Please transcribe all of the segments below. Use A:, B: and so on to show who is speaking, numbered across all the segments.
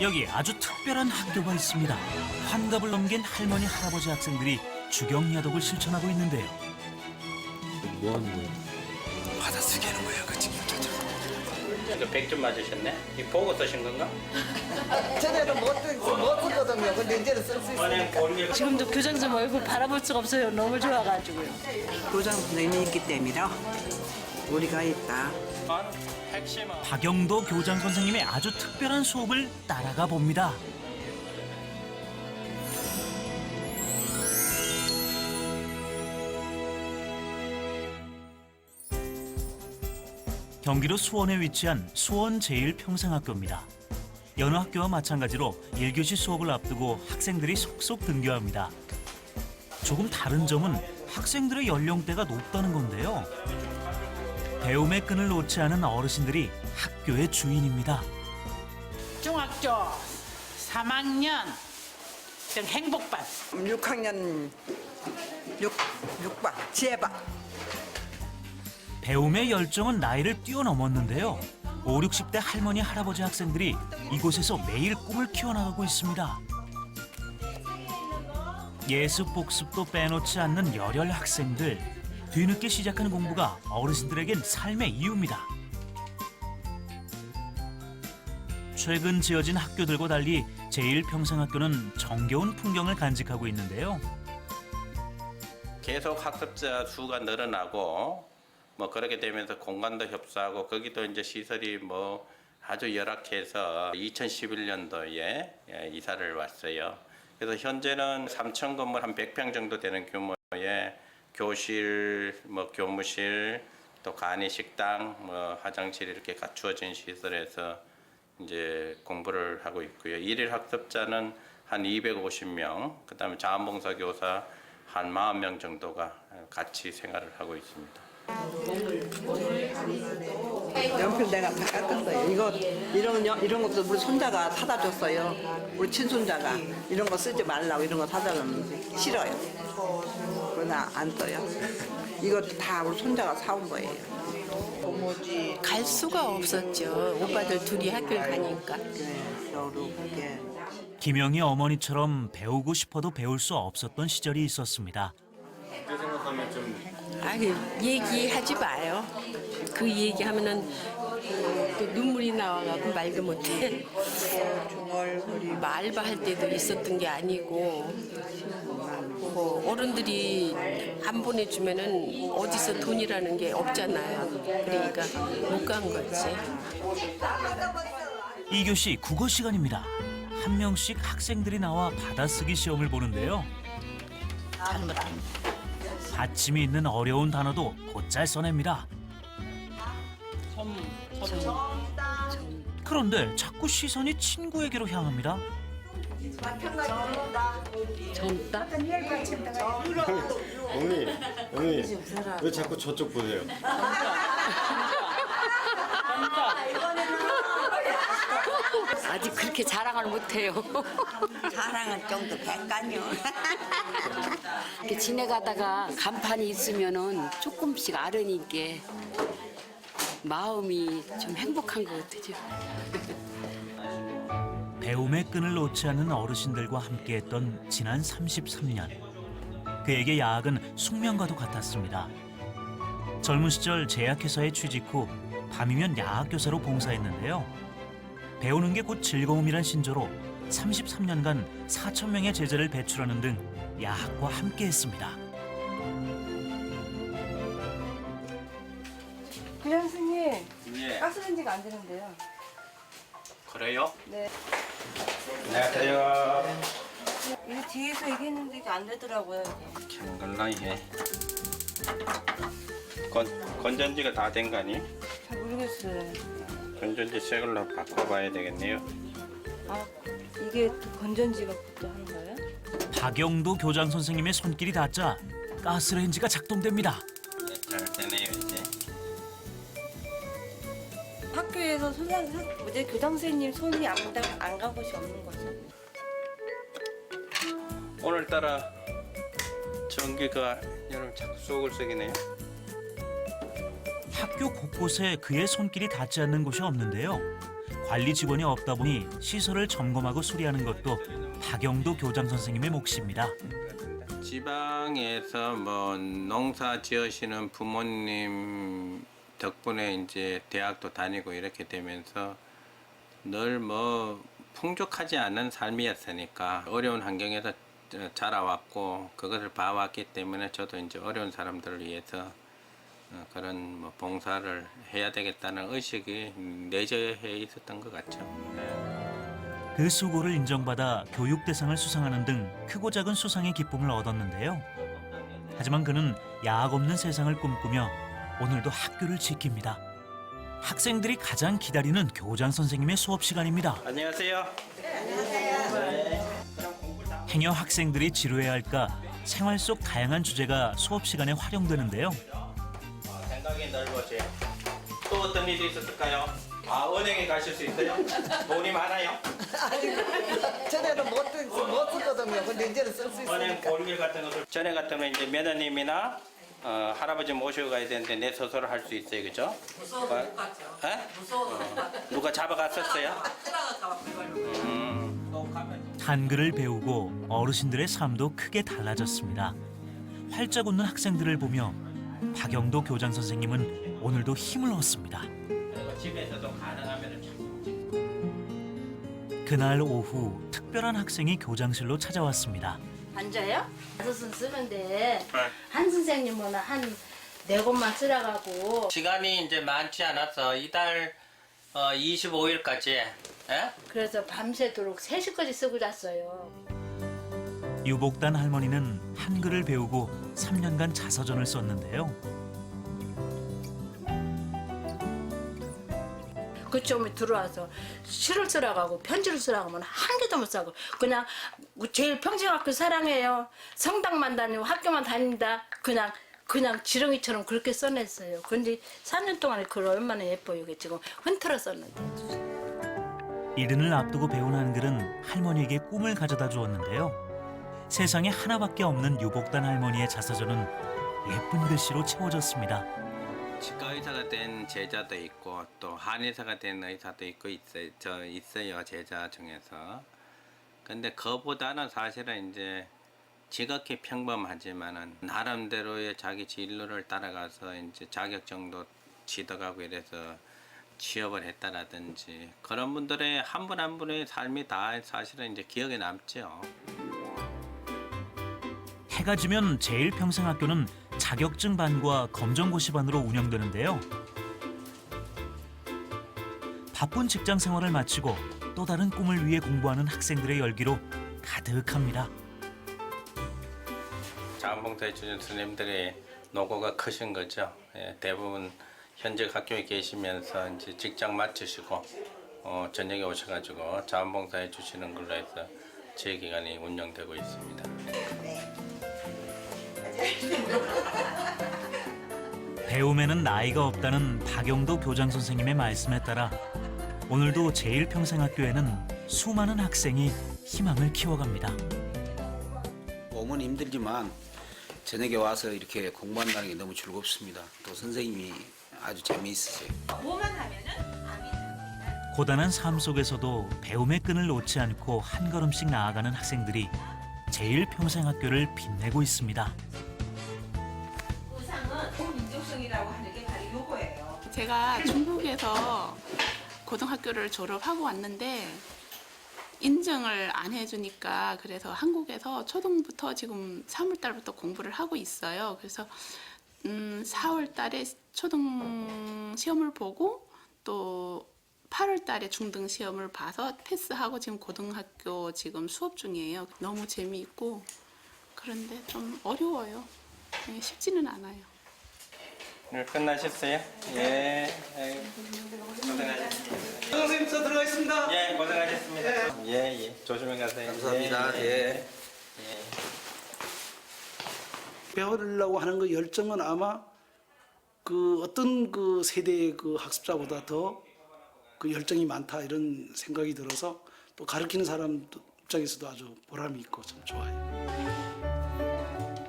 A: 여기 아주 특별한 학교가 있습니다. 환갑을 넘긴 할머니, 할아버지 학생들이 주경야독을 실천하고 있는데요.
B: 뭐 하는 거야?
C: 받아쓰기 하는 거야, 그 지금.
D: 이거 100점 맞으셨네? 이 보고 쓰신 건가?
C: 전에도 못 쓰거든요. 근데 이제는 쓸 수 있으니까.
E: 지금도 교장선생님 얼굴 바라볼 수가 없어요. 너무 좋아가지고요.
F: 교장 선생님이 있기 때문이라 우리가 있다.
D: 핵심은
A: 박영도 교장 선생님의 아주 특별한 수업을 따라가 봅니다. 경기도 수원에 위치한 수원 제1평생학교입니다. 여느 학교와 마찬가지로 1교시 수업을 앞두고 학생들이 속속 등교합니다. 조금 다른 점은 학생들의 연령대가 높다는 건데요. 배움의 끈을 놓지 않은 어르신들이 학교의 주인입니다.
G: 중학교 3학년 행복반
F: 6학년 6반 지혜반.
A: 배움의 열정은 나이를 뛰어넘었는데요. 5, 60대 할머니, 할아버지 학생들이 이곳에서 매일 꿈을 키워나가고 있습니다. 예습, 복습도 빼놓지 않는 열혈 학생들. 뒤늦게 시작하는 공부가 어르신들에겐 삶의 이유입니다. 최근 지어진 학교들과 달리 제1평생학교는 정겨운 풍경을 간직하고 있는데요.
D: 계속 학습자 수가 늘어나고 뭐 그렇게 되면서 공간도 협소하고 거기도 이제 시설이 뭐 아주 열악해서 2011년도에 이사를 왔어요. 그래서 현재는 3층 건물 한 100평 정도 되는 규모의 교실, 뭐 교무실, 또 간이 식당, 뭐 화장실 이렇게 갖추어진 시설에서 이제 공부를 하고 있고요. 일일 학습자는 한 250명, 그다음에 자원봉사 교사 한 40명 정도가 같이 생활을 하고 있습니다.
F: 연필 내가 다 깎았어요. 이런 것도 우리 손자가 사다 줬어요. 우리 친손자가 이런 거 쓰지 말라고 이런 거 사다 줬는데 싫어요. 그러나 안 써요. 이것도 다 우리 손자가 사온 거예요.
E: 갈 수가 없었죠. 오빠들 둘이 학교를 가니까.
F: 그게
A: 김영희 어머니처럼 배우고 싶어도 배울 수 없었던 시절이 있었습니다.
E: 아니, 얘기하지 마요. 그 얘기하면은 또 눈물이 나와가지고 말도 못해. 알바할 때도 있었던 게 아니고 뭐 어른들이 안 보내주면은 어디서 돈이라는 게 없잖아요. 그러니까 못 간 거지.
A: 2교시 국어 시간입니다. 한 명씩 학생들이 나와 받아쓰기 시험을 보는데요. 받침이 있는 어려운 단어도 곧잘 써냅니다. 그런데 자꾸 시선이 친구에게로 향합니다.
E: 젊다?
B: 어머니, 왜 자꾸 저쪽 보세요?
E: 아직 그렇게 자랑을 못해요.
H: 자랑할 정도 백간요.
E: 이렇게 지내가다가 간판이 있으면은 조금씩 알으니까 마음이 좀 행복한 것 같아요.
A: 배움의 끈을 놓지 않는 어르신들과 함께했던 지난 33년. 그에게 야학은 숙명과도 같았습니다. 젊은 시절 제약회사에 취직 후 밤이면 야학교사로 봉사했는데요. 배우는 게 곧 즐거움이란 신조로 33년간 4,000명의 제자를 배출하는 등 야학과 함께했습니다.
I: 교장 선생님,
D: 예.
I: 가스레인지가 안 되는데요.
D: 그래요?
I: 네.
D: 안녕하세요.
I: 이거 뒤에서 얘기했는데 이게 안 되더라고요.
D: 경글라이해. 건전지가 다 된 거니?
I: 잘 모르겠어요.
D: 건전지 새 걸로 바꿔봐야 되겠네요.
I: 아, 이게 또 건전지가 또 하는 거예요?
A: 박영도 교장 선생님의 손길이 닿자 가스레인지가 작동됩니다.
D: 네, 잘 되네요 이제.
I: 학교에서 이제 교장 선생님 손이 안 간 곳이 없는 거죠.
D: 오늘따라 전기가 여러분 자꾸 속을 썩이네요.
A: 학교 곳곳에 그의 손길이 닿지 않는 곳이 없는데요. 관리 직원이 없다 보니 시설을 점검하고 수리하는 것도 박영도 교장 선생님의 몫입니다.
D: 지방에서 뭐 농사 지으시는 부모님 덕분에 이제 대학도 다니고 이렇게 되면서 늘 뭐 풍족하지 않은 삶이었으니까 어려운 환경에서 자라왔고 그것을 봐왔기 때문에 저도 이제 어려운 사람들을 위해서 그런 뭐 봉사를 해야 되겠다는 의식이 내재해 있었던 것 같죠.
A: 그 수고를 인정받아 교육대상을 수상하는 등 크고 작은 수상의 기쁨을 얻었는데요. 하지만 그는 야학 없는 세상을 꿈꾸며 오늘도 학교를 지킵니다. 학생들이 가장 기다리는 교장 선생님의 수업 시간입니다.
D: 안녕하세요.
A: 행여 학생들이 지루해할까 생활 속 다양한 주제가 수업 시간에 활용되는데요.
D: 생각이 넓어져요. 또 어떤 일이 있었을까요? 은행에 가실 수 있어요? 돈이 많아요?
C: 아니 전에는 못 쓰거든요. 근데 이제는 쓸 수
D: 은행
C: 있으니까.
D: 볼일 같은 것을 전에 같으면 이제 며느님이나 할아버지 모시고 가야 되는데 내 스스로 할 수 있어요, 그죠? 무서워서 못 갔죠. 누가 잡아갔었어요?
A: 한글을 배우고 어르신들의 삶도 크게 달라졌습니다. 활짝 웃는 학생들을 보며 박영도 교장 선생님은 오늘도 힘을 얻습니다.
D: 그리고 집에서도 가능하면 참.
A: 그날 오후 특별한 학생이 교장실로 찾아왔습니다.
I: 앉아요? 5손 쓰면 돼. 한 선생님은 한 4곳만 쓰라가고.
D: 시간이 이제 많지 않아서 이달 25일까지.
I: 그래서 밤새도록 3시까지 쓰고 잤어요.
A: 유복단 할머니는 한글을 배우고 3년간 자서전을 썼는데요.
I: 그 처음에 들어와서 시를 쓰라고 편지를 쓰라고 하면 한 개도 못 쓰고 그냥 제일 평생학교 사랑해요. 성당만 다니고 학교만 다닌다. 그냥 지렁이처럼 그렇게 써냈어요. 근데 4년 동안에 그걸 얼마나 예뻐요. 이게 지금 흔들어 썼는데.
A: 이른을 앞두고 배운 한글은 할머니에게 꿈을 가져다 주었는데요. 세상에 하나밖에 없는 유복단 할머니의 자서전은 예쁜 글씨로 채워졌습니다.
D: 치과 의사가 된 제자도 있고 또 한의사가 된 의사도 있고 있어요 제자 중에서. 근데 그보다는 사실은 이제 지극히 평범하지만은 나름대로의 자기 진로를 따라가서 이제 자격증도 취득하고 이래서 취업을 했다라든지 그런 분들의 한 분 한 분의 삶이 다 사실은 이제 기억에 남죠.
A: 해가 지면 제1평생학교는 자격증 반과 검정고시 반으로 운영되는데요. 바쁜 직장 생활을 마치고 또 다른 꿈을 위해 공부하는 학생들의 열기로 가득합니다.
D: 자원봉사해 주신 스님들의 노고가 크신 거죠. 예, 대부분 현직 학교에 계시면서 이제 직장 마치시고 저녁에 오셔가지고 자원봉사해 주시는 걸로 해서 제 기간이 운영되고 있습니다.
A: 배움에는 나이가 없다는 박영도 교장 선생님의 말씀에 따라 오늘도 제1평생학교에는 수많은 학생이 희망을 키워갑니다.
J: 몸은 힘들지만 저녁에 와서 이렇게 공부한다는 게 너무 즐겁습니다. 또 선생님이 아주 재미있으세요.
A: 고단한 삶 속에서도 배움의 끈을 놓지 않고 한 걸음씩 나아가는 학생들이 제1평생학교를 빛내고 있습니다.
K: 제가 중국에서 고등학교를 졸업하고 왔는데 인정을 안 해주니까 그래서 한국에서 초등부터 지금 3월 달부터 공부를 하고 있어요. 그래서 4월 달에 초등 시험을 보고 또 8월 달에 중등 시험을 봐서 패스하고 지금 고등학교 지금 수업 중이에요. 너무 재미있고 그런데 좀 어려워요. 쉽지는 않아요.
D: 오늘 끝나셨어요? 예. 고생하셨습니다.
J: 선생님 저 들어가겠습니다.
D: 예, 고생하셨습니다. 예. 조심히 가세요.
J: 감사합니다. 예.
L: 배우려고 하는 그 열정은 아마 그 어떤 그 세대의 그 학습자보다 더 그 열정이 많다 이런 생각이 들어서 또 가르치는 사람 입장에서도 아주 보람이 있고 참 좋아요.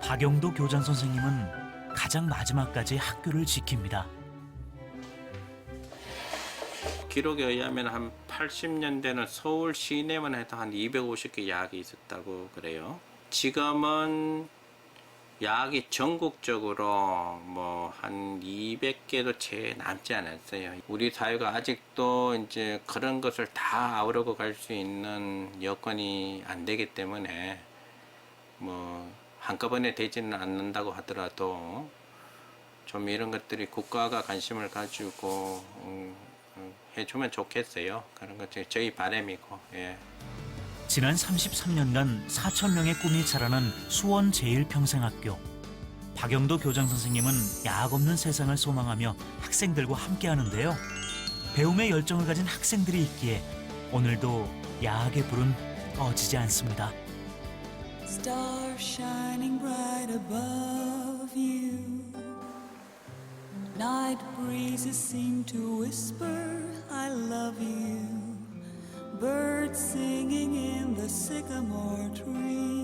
A: 박영도 교장 선생님은 가장 마지막까지 학교를 지킵니다.
D: 기록에 의하면 한 80년대는 서울 시내만 해도 한 250개 야학이 있었다고 그래요. 지금은 야학이 전국적으로 뭐 한 200개도 채 남지 않았어요. 우리 사회가 아직도 이제 그런 것을 다 아우르고 갈 수 있는 여건이 안 되기 때문에 뭐 한꺼번에 되지는 않는다고 하더라도 좀 이런 것들이 국가가 관심을 가지고 해주면 좋겠어요. 그런 것 저희 바람이고. 예.
A: 지난 33년간 4천 명의 꿈이 자라는 수원 제1평생학교. 박영도 교장 선생님은 야학 없는 세상을 소망하며 학생들과 함께하는데요. 배움의 열정을 가진 학생들이 있기에 오늘도 야학의 불은 꺼지지 않습니다.
M: Star shining bright above you. Night breezes seem to whisper, I love you. Birds singing in the sycamore tree.